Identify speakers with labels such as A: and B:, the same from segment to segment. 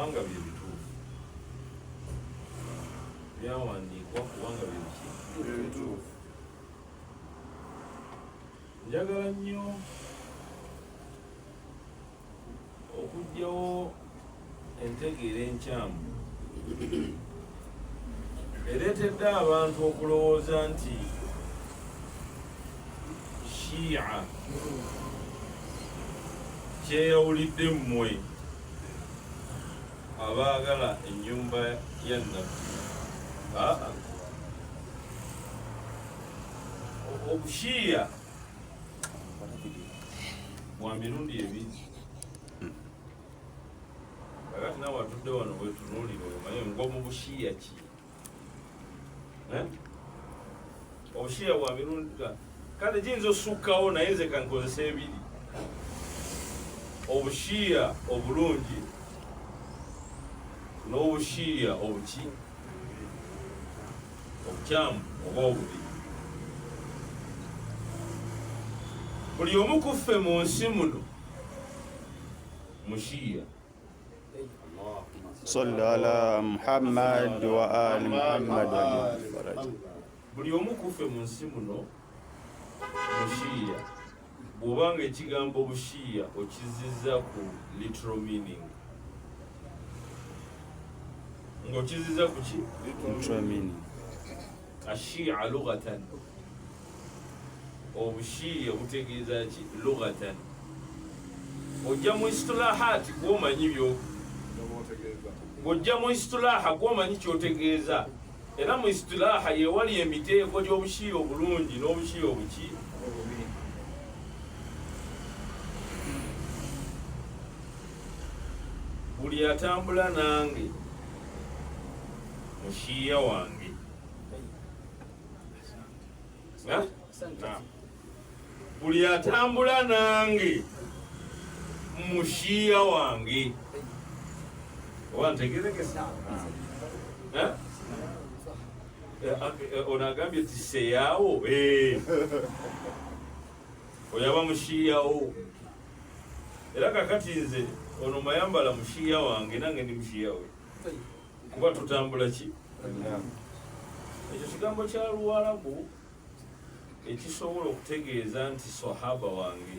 A: kubanga bye bituufu byawandiikwa kubanga bye bituufu. Njagala nnyo okuggyawo entegeera enkyamu ereetedde abantu okulowooza nti Shia kyeyawulidde mmwe abaagala ennyumba ya Nabbi. Obushiya bwa mirundi ebiri. Kakati naawe atudde wano bwetunuulira omanyi ngwa mu bushiya ki? Obushiya bwa mirundi kale giyinza osukkawo naye nze kankozesa ebiri. Obushiya obulungi n'obushiya obukyamu oba obubi. Buli omu ku ffe mu nsi muno mushiya.
B: Salli ala Muhammad wa ali Muhammad.
A: Buli omu ku ffe mu nsi muno mushiya. Bw'obanga ekigambo bushiya okizizza ku literal meaning, ng'okizizza ku ki?
B: Literal meaning.
A: Ashia lughatan, obushiya butegeeza ki? Lughatan. Ojja mu istilahaati gw'omanyi byo, ng'ojja mu istilaha gw'omanyi ky'otegeeza, era mu istilaha yeewali emiteeko gy'obushiya obulungi n'obushiya obuki? Buli atambula nange mushiya wange. Buli atambula nange mushiya wange. Oba ntegerekesa? Ono agambye ti seyaawo, oyaba mushiyawo. Era kakati nze ono mayambala mushiya wange nange ndi mushiya we, kuba tutambula ki? Ekyo kigambo kya Luwarabu ekisobola okutegeeza nti sahaba wange,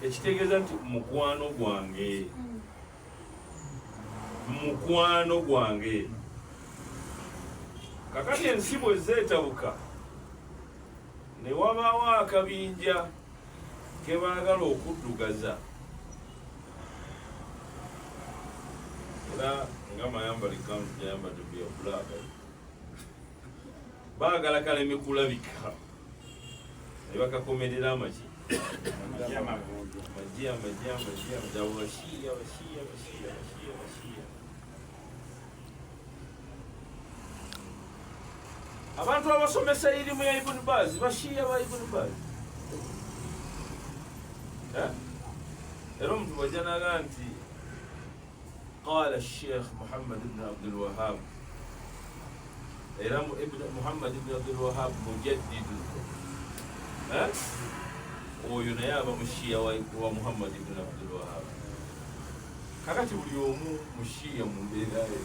A: ekitegeeza nti mukwano gwange, mukwano gwange. Kakati ensi bwe zeetabuka ne wabaawo akabinja ke baagala okuddugaza, era nga mayambala ekanzu gyayambadde bya bbulaaka, baagala kaleme kulabika ne bakakomerera amaki? Bashiya. Abantu abasomesa irimu ya Ibn Baz bashiya ba Ibn Baz. Era omuntu bw'ajja n'agamba nti قال الشيخ محمد بن عبد الوهاب، era Muhammad ibn Abdul Wahhab mujaddid, oyo naye aba mushiya wa Muhammad ibn Abdul Wahhab. Kakati buli omu mushiya mu mbeera ye,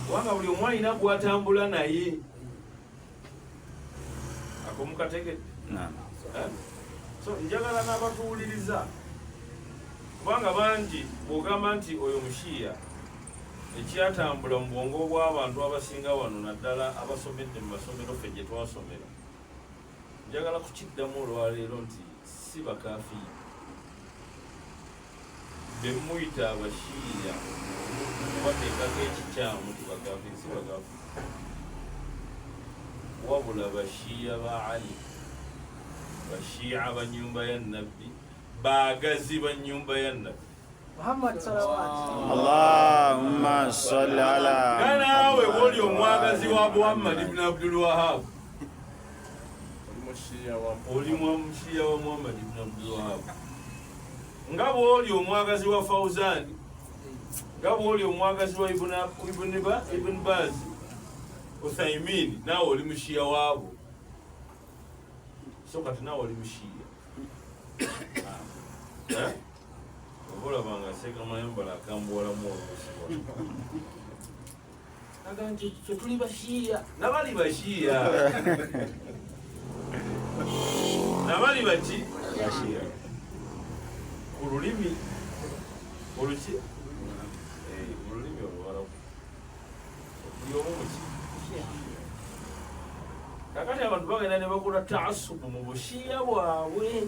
A: kubanga buli omu alina gw'atambula naye. Ako mukategedde? So njagala n'abatuwuliriza, kubanga bangi bw'ogamba nti oyo mushiya, ekyatambula mu bwongo bw'abantu abasinga wano naddala abasomedde mu masomero ffe gye twasomera, njagala kukiddamu olwaleero nti si bakafiiri. Be muyita abashiya bateekako ekikyamu ti bakafiiri, si bakafiiri, wabula bashiya ba Ali, bashiya banyumba ya Nabbi, baagazi banyumba ya Nabbi
C: Muhammad sallallahu
B: Allahumma salli ala.
A: Naawe woli omwagazi wa Muhammad ibn Abdul Wahhab, oli mushiya wa Muhammad ibn Abdul Wahhab, nga bw'oli omwagazi wa Fawzan, nga bw'oli omwagazi wa Ibn Baz, Uthaymin, naawe oli mushiya waabo. So kati naawe oli mushiya. obolabanga Sekamayambala akambuwalamu oluusi aga nti ffe tuli bashiya nabali bashiya nabali baki bashiya ku lulimi oluki olulimi oluwalabu okuli omu muki kakati abantu bagenda ne bakola taasubu mu bushiya bwabwe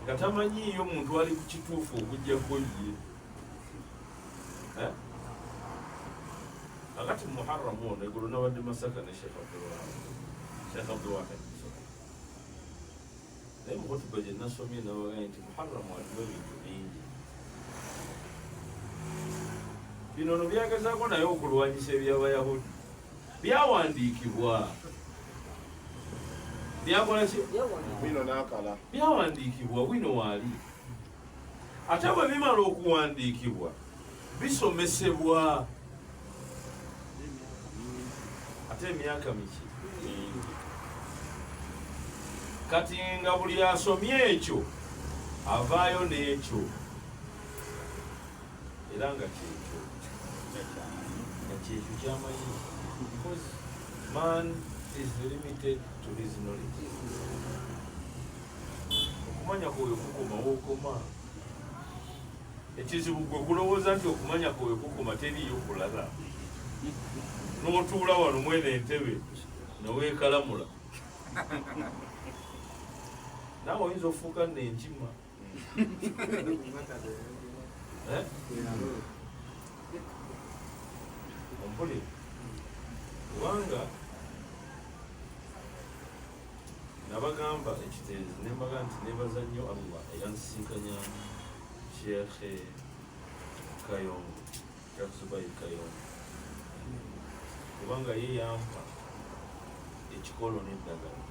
A: nga tamanyiiyo omuntu ali ku kituufu okujjako ye kakati mu Muharram ono eggulo nabadde Masaka ne Sheikh Abdulwahid naye mu hotuba gye nasomye nabagaa nti Muharram alimu ebintu bingi bino no byagezaako naye okulwanyisa eby'Abayahudi byawandiikibwa byakola ki
D: bino n'akala
A: byawandiikibwa bwino waali ate bwe bimala okuwandiikibwa bisomesebwa ate emyaka miki kati nga buli asomye ekyo avaayo n'ekyo era nga kyekyo kyamanyi because man is limited to his knowledge. Okumanya kwe kukoma wokoma ekizibu gwe kulowooza nti okumanya kwe kukoma teriyo kulala n'otuula wano mwene entebe neweekalamula naawe oyinza ofuuka nenkima ompuli kubanga nabagamba ekiteezi nembaga nti nebaza nnyo Allah eyansisinkanya Sheikh Kayongo Sheikh Zubair Kayongo kubanga ye yampa ekikolo n'eddagala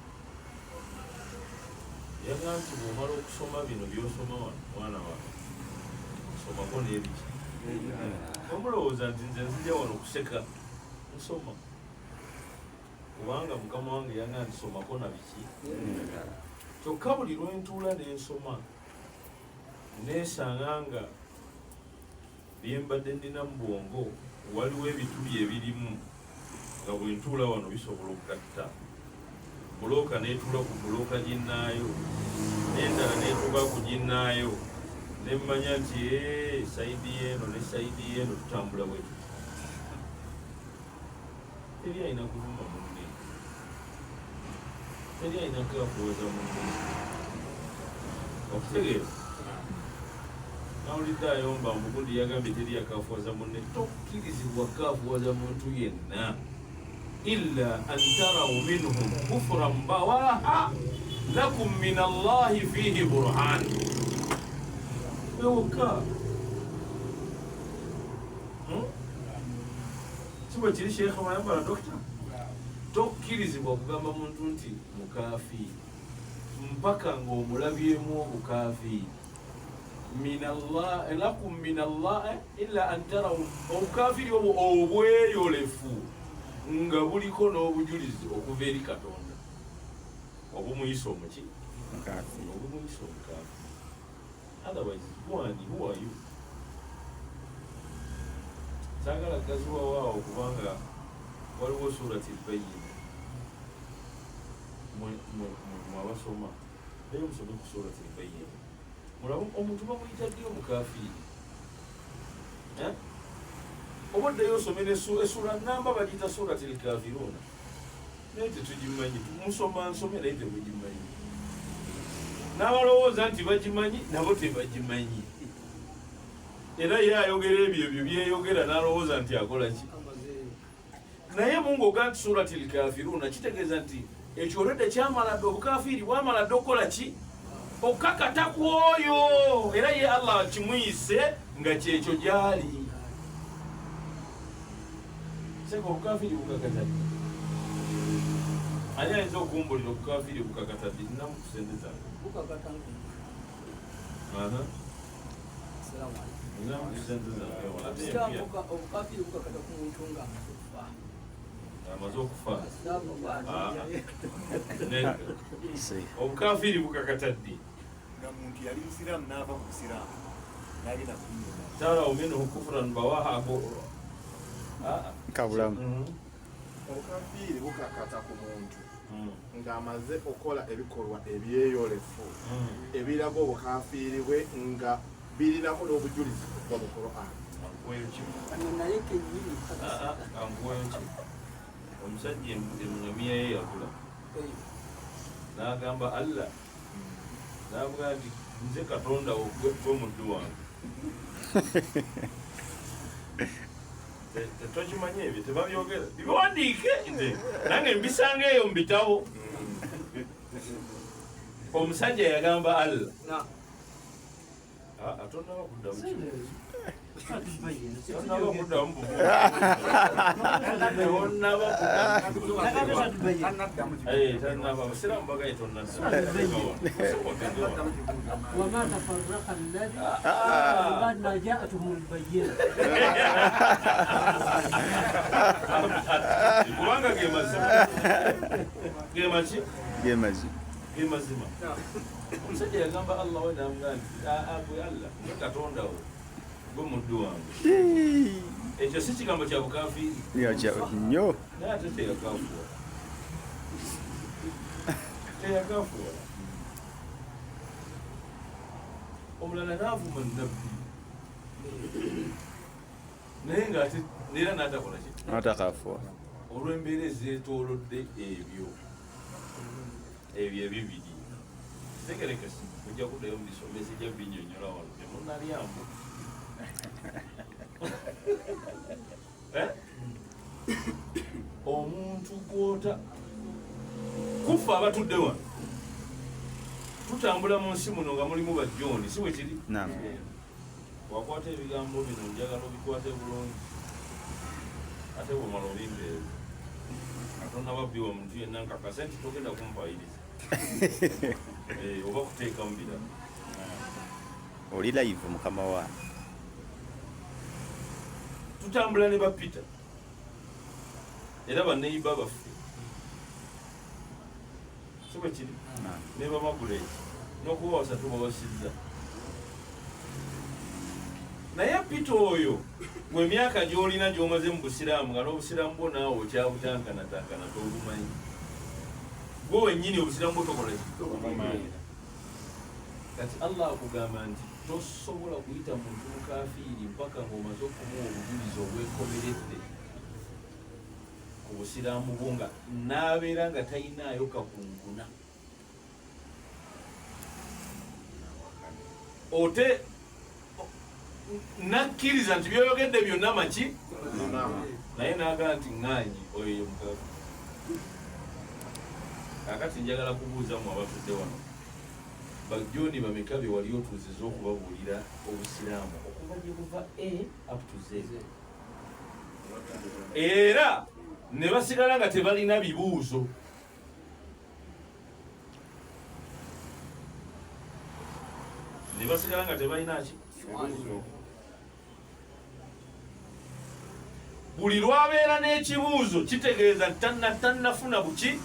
A: yaga nti bw'omala okusoma bino by'osoma wano mwana wange nsomako n'ebiki omulowooza nti nze nzija wano okuseka nsoma kubanga mukama wange yanga ntisomako na biki kyokka buli lwentuula n'ensoma neesanga nga byembadde ndina mu bwongo waliwo ebituli ebirimu nga bwentuula wano bisobola okugatta bulooka neetuula ku bulooka ginnaayo n'endala neetuuka ku ginnaayo nemmanya nti sayidi yeeno ne sayidi yeeno tutambula bwe tuti teri alina kuvuma munne teri alina kafuwaza munne okutegeeza nawulidde ayomba mugundi yagambye teri yakafuwaza munne tokkirizibwa kafuwaza muntu yenna illa an taraw minhum kufran bawaha lakum min Allahi fihi burhan ewoka kiba kiri Sheikh Mayambala dokita tokkirizibwa okugamba muntu nti mukaafiiri mpaka ng'omulabyemu obukaafiiri lakum min Allah illa an taraw obukaafiiri obwo obweyolefu nga buliko n'obujulizi okuva eri Katonda obumuyisa omuki obumuyisa omukaafiiri otherwise who are you saagala gaziwawaawo kubanga waliwo surati al-Bayyina mwabasoma naye musome ku surati al-Bayyina mulaba omuntu bamuyita ddi omukaafiiri oba ddayo osomera essula namba bagiyita surati al-Kaafiruuna naye tetugimanyi musoma nsome naye temugimanyi n'abalowooza nti bagimanyi nabo tebagimanyi era ye ayogera ebyo byeyogera n'alowooza nti akola ki naye mungoga nti surati al-Kaafiruuna kitegeeza nti ekyo olwedde kyamala dde obukaafiiri bwamala dde okukola ki okukakata ku oyo era ye Allah kimuyise nga kyekyo gyali seka obukaafiiri bukakata ddi ani ayinza okumbulira obukaafiiri bukakata ddi nnamu kusendeza
C: obukaafiiri bukakata ku muntu nga
A: amaze okufa obukaafiiri bukakata ddi
D: yali musiraamu n'ava mu busiraamu n'agenda kunyuma
A: tarawu minhu kufran bawaha
B: kabulamu
E: obukafiiri bukakata ku muntu ng'amaze okukola ebikolwa ebyeyolefu ebiraga obukafiiri bwe nga birinako n'obujulizi okuva mu Qur'an.
C: naye kennyini
A: ankuweeki omusajja emunyamiya ye yagula n'agamba Allah n'avuga nti nze Katonda gw'omuddu wange tetokimanye ebyo tebabyogera bibiwandiike nze nange mbisanga eyo mu bitabo omusajja yagamba Allah atonaba kuddamu tonaba kuddamu tanaba abasiraamu bagaye
C: وما تفرق الذي بعد ما جاءتهم البينة
A: kubanga ge mazima omusajja yagamba Allah we namugaa nti gwe Allah nga Katonda we gwe muddu wange ekyo si kigambo kya bukafiiri
B: nnyo
A: naye ate teyakafuula omulala naavuma nabbi naye ngaate neera n'atakola ki
B: atakafuula
A: olw'embeera ezeetoolodde ebyo ebibiri tegerekesi ojja kuddayo mu bisomesa ejja binyonyola wano temunalyambu omuntu gwota kufa abatudde wano tutambula mu nsi muno nga mulimu bajjooni si bwe kiri wakwata ebigambo bino njagala obikwate bulungi ate bwomala olimbeeru atonababbiwa muntu yenna nkakase nti togenda kumpayiriza oba kuteekamu birala
B: oli live mukama wange
A: tutambula ne bapita era baneiba baffe si bwe kiri ne bamaguleki n'okubawasa tubawasizza naye pita oyo gwe emyaka gy'olina gy'omaze mu busiraamu nga n'obusiraamu bwo naawe okyabutankanatakana tobumanyi gwe wennyini obusiraamu bwo tokola kati Allah akugamba nti tosobola kuyita muntu mukafiiri mpaka ng'omaze okumuwa obujulizi obwekomeredde ku busiraamu bwo nga n'abeera nga talinaayo kakunkuna ote nakkiriza nti byoyogedde byonna maki naye naagala nti ŋŋaanyi oyo mukafi kakati njagala kubuuzamu abatudde wano bajjooni bameka bye wali otuuziza okubabuulira obusiraamu okuva gye buva up to Z era ne basigala nga tebalina bibuuzo ne basigala nga tebalina ki buli lwabeera n'ekibuuzo kitegeeza tannafuna buki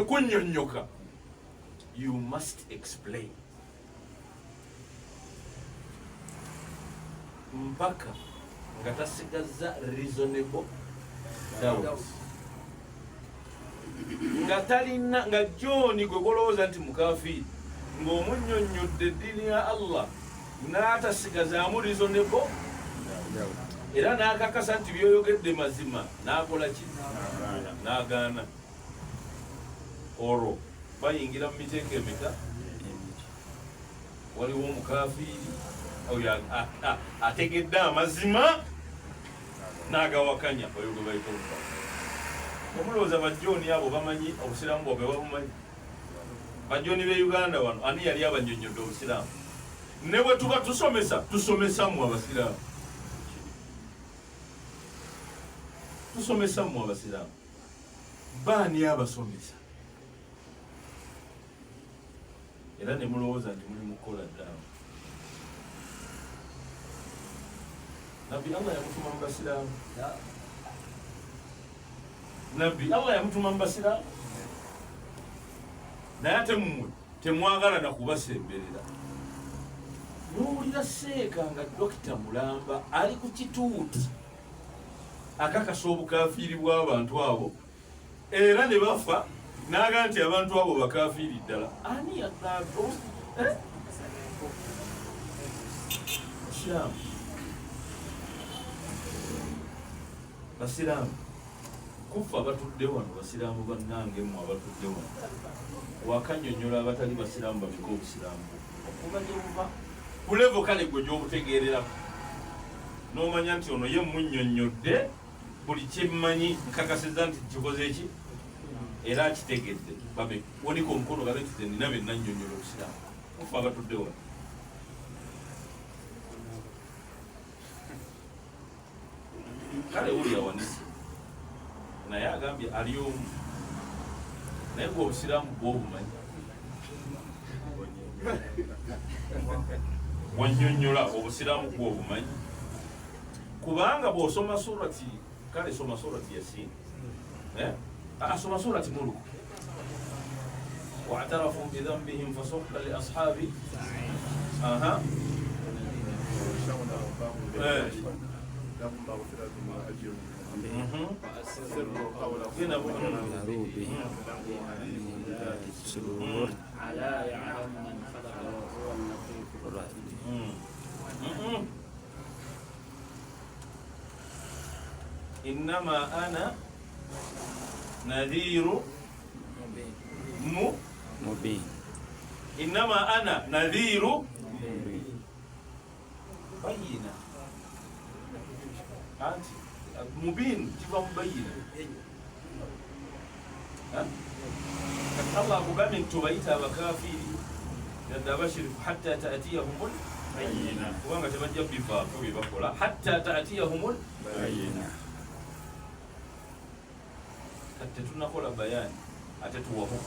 A: kunnyonnyoka. You must explain mpaka nga tasigaza reasonable doubt nga talina nga John gwe golowooza nti mukafiiri ng'omunnyonnyodde eddiini ya Allah n'atasigazaamu reasonable era n'akakasa nti byoyogedde mazima n'akola ki n'agaana olwo bayingira mu miteeko emeka waliwo omukafiiri oyo ategedde amazima n'agawakanya oyo gwe bayita omukafiiri omulowooza bajjooni abo bamanyi obusiraamu bwabwe babumanyi bajjooni b'e Uganda wano ani yali abannyonnyodde obusiraamu ne bwe tuba tusomesamu abasiraamu tusomesamu abasiraamu baani abasomesa era ne mulowooza nti muli mukola ddaawo nabbi Allah yamutuma mu basiraamu nabbi Allah yamutuma mu basiraamu naye ate mumwe temwagala na kubasemberera. N'owulira Seeka nga Dokita Mulamba ali ku kituuti akakasa obukafiiri bw'abantu abo era ne bafa n'aga nti abantu abo bakafiiri ddala. Ani yagamba Basiraamu kufa batudde wano, basiraamu bannange mmwe abatudde wano, wakanyonyola abatali basiraamu babika obusiraamu okuva gye buva ku levo kale gwe gy'obutegeereraku n'omanya nti ono ye munnyonnyodde buli kyemmanyi nkakasiza nti kikoze eki era akitegedde babe wonika omukono gabe nti nina benna nnyonnyola obusiraamu. kufa batudde wano. Kale uli awanise naye agambye ali omu naye gwe obusiraamu bw'obumanyi wannyonnyola obusiraamu bw'obumanyi kubanga bw'osoma surati kale soma surati Yasin soma surati Mulk wa'tarafu bidhanbihim fasuhqan li ashabi إنما أنا نذير مبين. إنما أنا نذير بينا أنت مبين تبغى مبين الله قام تبيت وكافي يدبشر حتى تأتيهم البينة وما تبجب بفاقه بقولا حتى تأتيهم البينة حتى تنقل بيان حتى توهم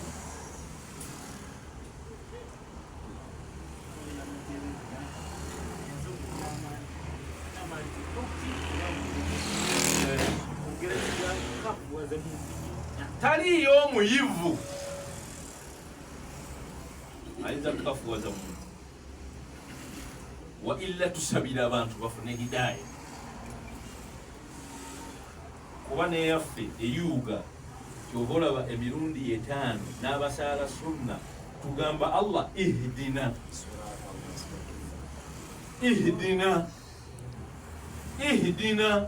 A: taliyo omuyivu ayinza kukafuwaza muntu wa illa tusabira abantu bafune hidaya kuba neyaffe eyuga kyoba olaba emirundi 5 n'abasaala sunna tugamba Allah ihdina ihdina ihdina.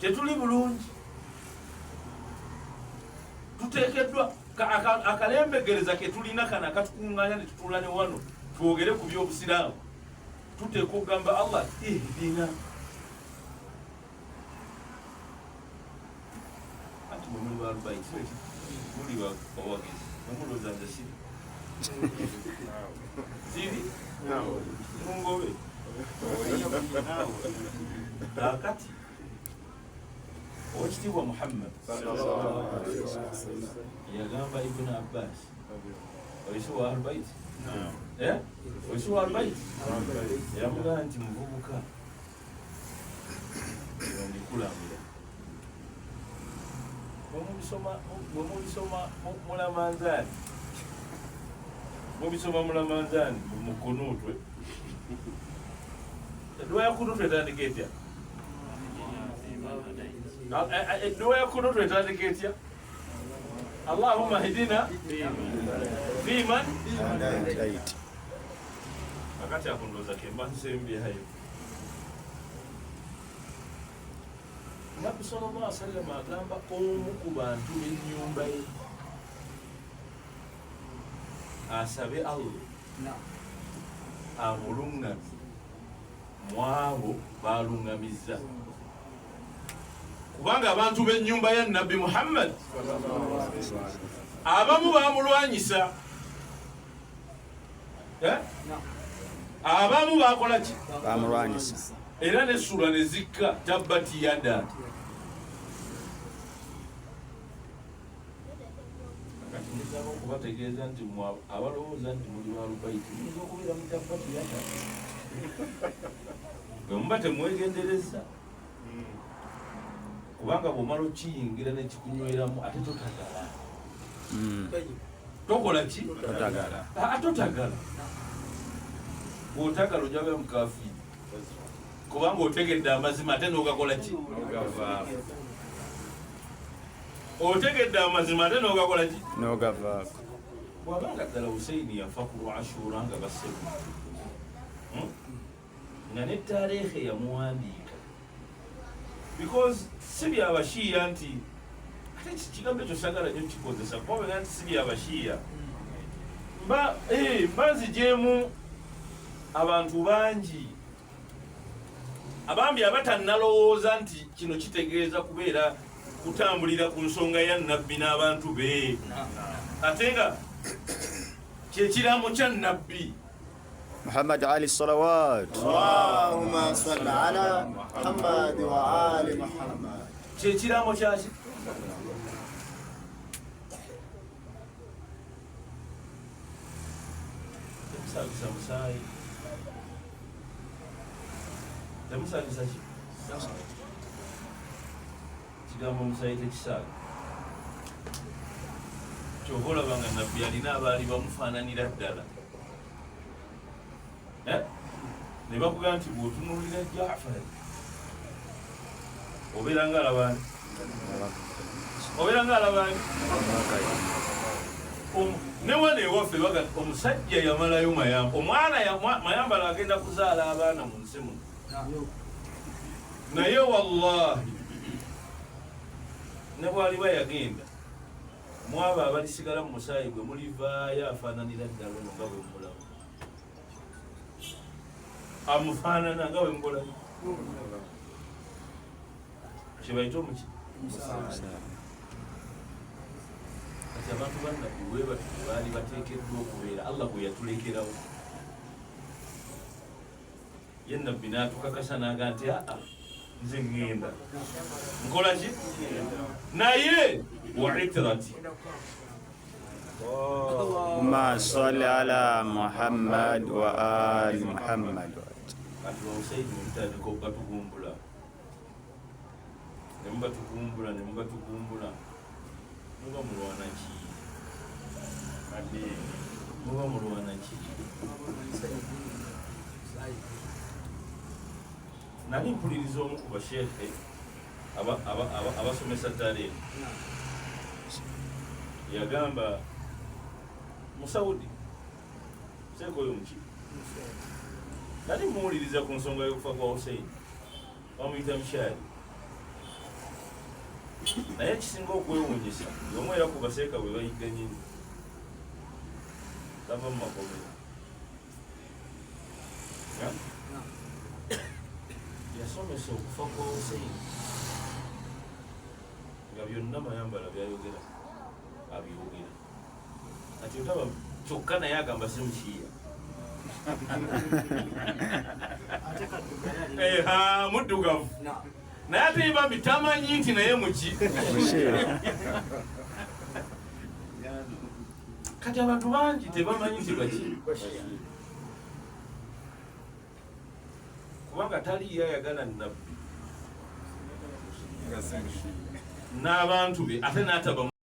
A: Tetuli bulungi tuteekeddwa akalembegereza ke tulina kana katukuŋŋaanya ne tutuula ne wano twogere ku by'obusiraamu tuteeka okugamba Allah ihdina. Ati mwe muli baalubaiti muli bawagezi nemulooza nze siri mungobe kakati owekitiibwa Muhammad yagamba Ibn Abbas oyise wa Ahlulbayt oyise wa Ahlulbayt yamugamba nti muvubuka ndikulambira mulamanzaani mubisoma mulamanzaani mukunutwe edduwa ya kunutwe etandika etya? Edduwa ya kunutwe etandika etya? Allahumma hdina fiman hadait. Akati akundoza kemba nsembyehayo Nabbi sallallahu alaihi wasallam agamba omu ku bantu b'ennyumba ye asabe Allah amulungamye mwabo balungamizza kubanga abantu b'ennyumba ya Nabbi Muhammad abamu bamulwanyisa abamu bakola ki?
B: Bamulwanyisa
A: era n'essula ne zikka tabbati yada. Nizaba okubategeeza nti abalowooza nti muli baalubaiti muyinza okubeera mu tabbati yada bwe muba temwegendereza kubanga bw'omala okiyingira nekikunyweramu ate totagala tokola ki totagala bw'otagala ojaga mukafiiri kubanga otegedde amazima ate n'ogakola ki otegedde amazima ate n'ogakola ki
B: n'ogavaako
A: bwabanga ddala Husaini yafa ku lwashura nga basebu nga ne tareekhe yamuwandiika because si byabashiya nti ate kigambo ekyo sagala nyo kikozesa kubanga nti si byabashiya mbanzigyemu abantu bangi abambi abatannalowooza nti kino kitegeeza kubeera kutambulira ku nsonga ya nabbi n'abantu be ate nga kyekiraamo kya nabbi
B: محمد علي الصلوات
F: اللهم صل على محمد وآل محمد
A: kyekiraamo kyaki temusagisa musaayi temusagisa ki kigambo musaayi tekisaaga kyoba olabanga nabbi alina abaali bamufaananira ddala ne bakugamba nti bw'otunulira Jaafar obeera ng'alabani newana ewaffe baga omusajja yamalayo mayamba omwana mayambala agenda kuzaala abaana mu nsi muno naye wallahi ne bwaliba yagenda mwabo abalisigala mu musaayi gwe mulivaayo afaananira ddala ono nga bwe mulaba amufaanana nga bwe mukolayo kyebayita omuki kati abantu bannabbi webati baali bateekeddwa okubeera Allah bwe yatulekerawo ye nabbi n'atukakasa naga nti aa nze ŋŋenda nkola ki naye wa itrati
B: اللهم صل على محمد وآل محمد
A: kati Husaini mutandika okatugumbula nemubatugumbula muba mulwana ki nali mpuliriza omu ku basheekhe abasomesa ttale yagamba Musaudi seeko oyo muki nali muwuliriza ku nsonga y'okufa kwa Husaini bamuyita Mishali naye ekisinga okwewuunyisa y'omu era ku baseeka bwe bayigga nyini tava mu makomera yasomesa okufa kwa Husaini nga byonna mayambala byayogera abyogera kati otaba kyokka naye agamba si mushiya muddugavu naye ate bambi tamanyi nti naye muki kati abantu bangi tebamanyi nti baki kubanga taliyo ayagala nabbi n'abantu be ate n'ataba